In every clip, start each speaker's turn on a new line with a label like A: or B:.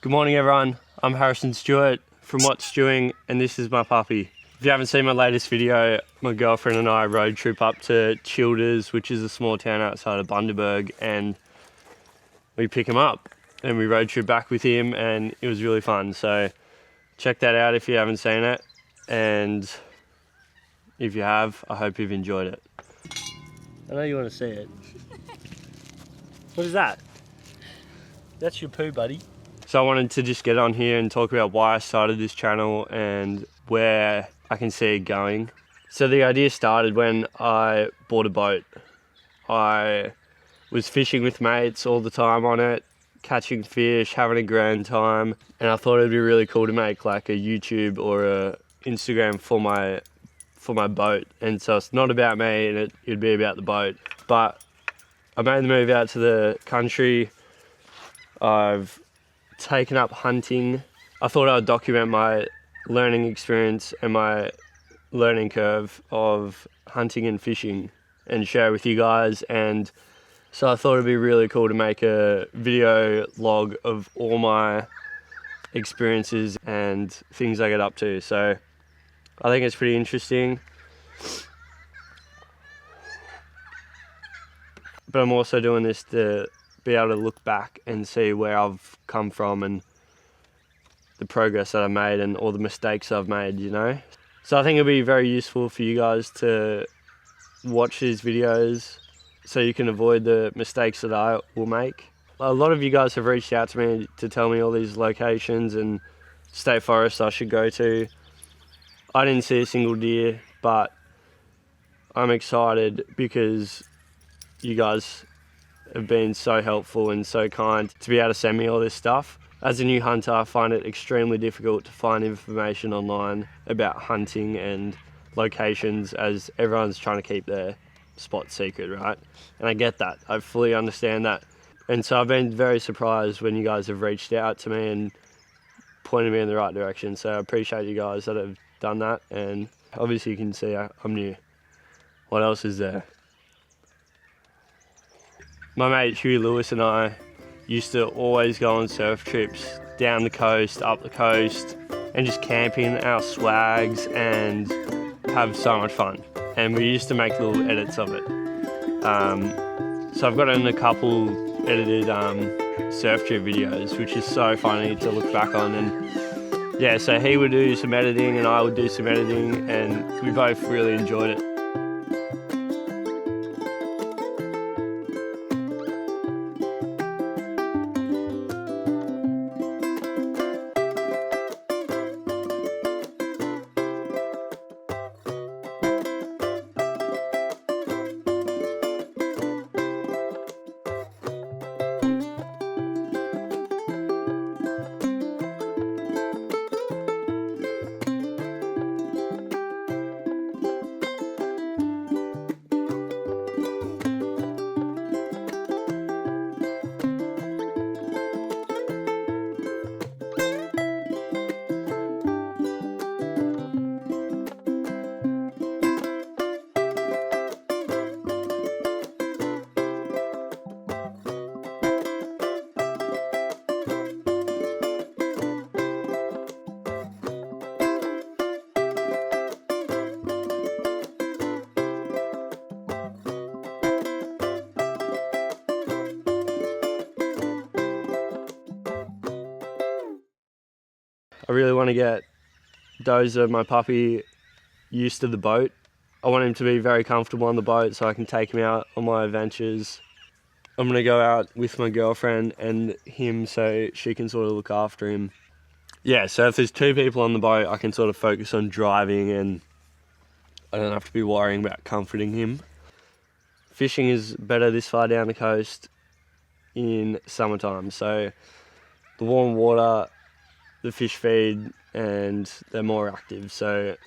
A: Good morning everyone, I'm Harrison Stewart from What's Stewing and this is my puppy. If you haven't seen my latest video, my girlfriend and I road trip up to Childers, which is a small town outside of Bundaberg, and we pick him up and we road trip back with him and it was really fun. So check that out if you haven't seen it, and if you have, I hope you've enjoyed it. I know you want to see it. What is that? That's your poo, buddy. So I wanted to just get on here and talk about why I started this channel and where I can see it going. So the idea started when I bought a boat. I was fishing with mates all the time on it, catching fish, having a grand time, and I thought it'd be really cool to make like a YouTube or a Instagram for my boat. And so it's not about me, and it'd be about the boat. But I made the move out to the country. I've taken up hunting. I thought I would document my learning experience and my learning curve of hunting and fishing and share with you guys. And so I thought it'd be really cool to make a video log of all my experiences and things I get up to. So I think it's pretty interesting. But I'm also doing this to be able to look back and see where I've come from and the progress that I've made and all the mistakes I've made, you know? So I think it'll be very useful for you guys to watch these videos so you can avoid the mistakes that I will make. A lot of you guys have reached out to me to tell me all these locations and state forests I should go to. I didn't see a single deer, but I'm excited because you guys have been so helpful and so kind to be able to send me all this stuff. As a new hunter, I find it extremely difficult to find information online about hunting and locations, as everyone's trying to keep their spot secret, right? And I get that, I fully understand that. And so I've been very surprised when you guys have reached out to me and pointed me in the right direction. So I appreciate you guys that have done that, and obviously you can see I'm new. What else is there? My mate Huey Lewis and I used to always go on surf trips down the coast, up the coast, and just camp in our swags and have so much fun. And we used to make little edits of it. So I've got in a couple edited surf trip videos, which is so funny to look back on. And yeah, so he would do some editing and I would do some editing, and we both really enjoyed it. I really want to get Dozer, my puppy, used to the boat. I want him to be very comfortable on the boat so I can take him out on my adventures. I'm going to go out with my girlfriend and him so she can sort of look after him. Yeah, so if there's two people on the boat, I can sort of focus on driving and I don't have to be worrying about comforting him. Fishing is better this far down the coast in summertime. So the warm water, the fish feed, and they're more active. So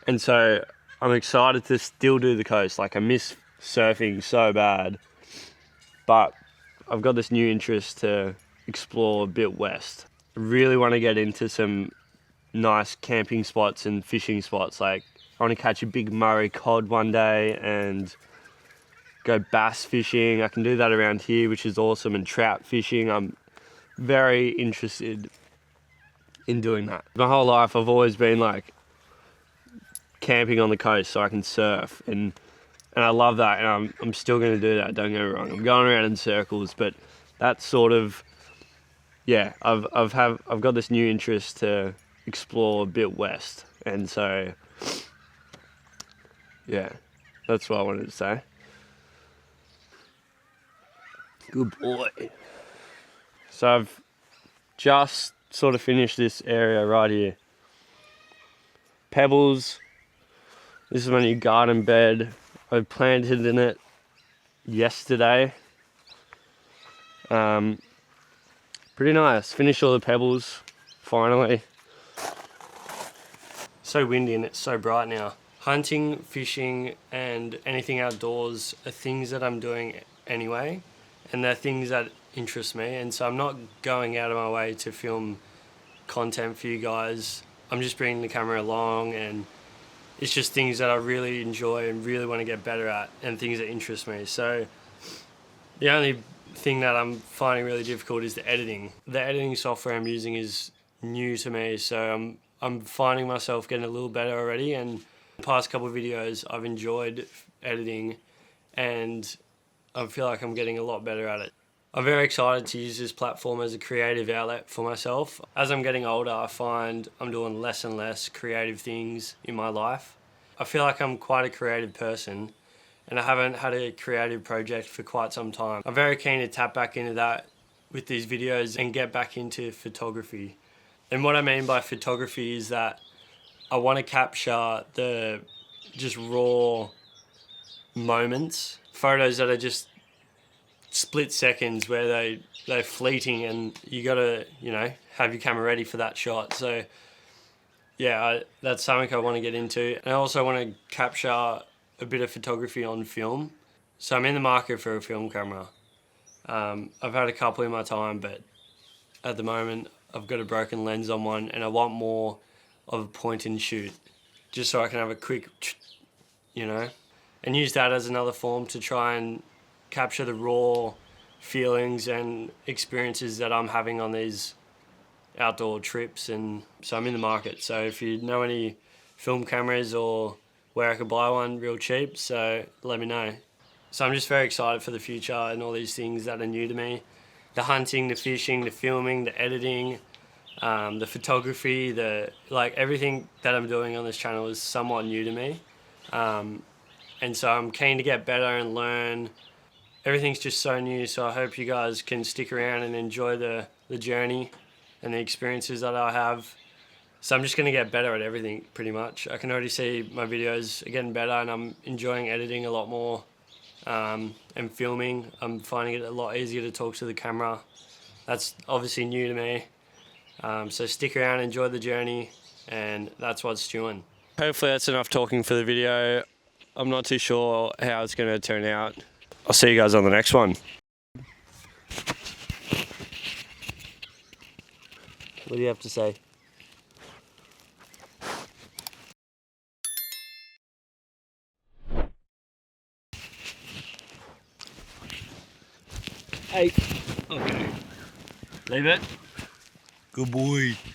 A: I'm excited to still do the coast. Like, I miss surfing so bad, but I've got this new interest to explore a bit west. I really want to get into some nice camping spots and fishing spots. Like, I want to catch a big Murray cod one day and go bass fishing. I can do that around here, which is awesome, and trout fishing. I'm very interested in doing that. My whole life I've always been like camping on the coast so I can surf, and I love that, and I'm still going to do that, don't get me wrong. I'm going around in circles, but that's sort of, yeah, I've got this new interest to explore a bit west, and so yeah, that's what I wanted to say. Good boy. So I've just sort of finished this area right here. Pebbles. This is my new garden bed. I planted in it yesterday. Pretty nice. Finished all the pebbles, finally. So windy and it's so bright now. Hunting, fishing, and anything outdoors are things that I'm doing anyway, and they're things that interest me, and so I'm not going out of my way to film content for you guys. I'm just bringing the camera along, and it's just things that I really enjoy and really want to get better at, and things that interest me. So the only thing that I'm finding really difficult is the editing. The editing software I'm using is new to me, so I'm finding myself getting a little better already, and the past couple of videos I've enjoyed editing, and I feel like I'm getting a lot better at it. I'm very excited to use this platform as a creative outlet for myself. As I'm getting older, I find I'm doing less and less creative things in my life. I feel like I'm quite a creative person, and I haven't had a creative project for quite some time. I'm very keen to tap back into that with these videos and get back into photography. And what I mean by photography is that I want to capture the just raw moments, photos that are just split seconds where they're fleeting, and you gotta, you know, have your camera ready for that shot. So yeah, that's something I want to get into. And I also want to capture a bit of photography on film. So I'm in the market for a film camera. I've had a couple in my time, but at the moment I've got a broken lens on one, and I want more of a point and shoot, just so I can have a quick, you know, and use that as another form to try and capture the raw feelings and experiences that I'm having on these outdoor trips. And so I'm in the market. So if you know any film cameras or where I could buy one real cheap, so let me know. So I'm just very excited for the future and all these things that are new to me. The hunting, the fishing, the filming, the editing, the photography, like everything that I'm doing on this channel is somewhat new to me. And so I'm keen to get better and learn. Everything's just so new, so I hope you guys can stick around and enjoy the journey and the experiences that I have. So I'm just going to get better at everything, pretty much. I can already see my videos are getting better, and I'm enjoying editing a lot more, and filming. I'm finding it a lot easier to talk to the camera. That's obviously new to me. So stick around, enjoy the journey, and that's what's doing. Hopefully that's enough talking for the video. I'm not too sure how it's going to turn out. I'll see you guys on the next one. What do you have to say? Hey. Okay. Leave it. Good boy.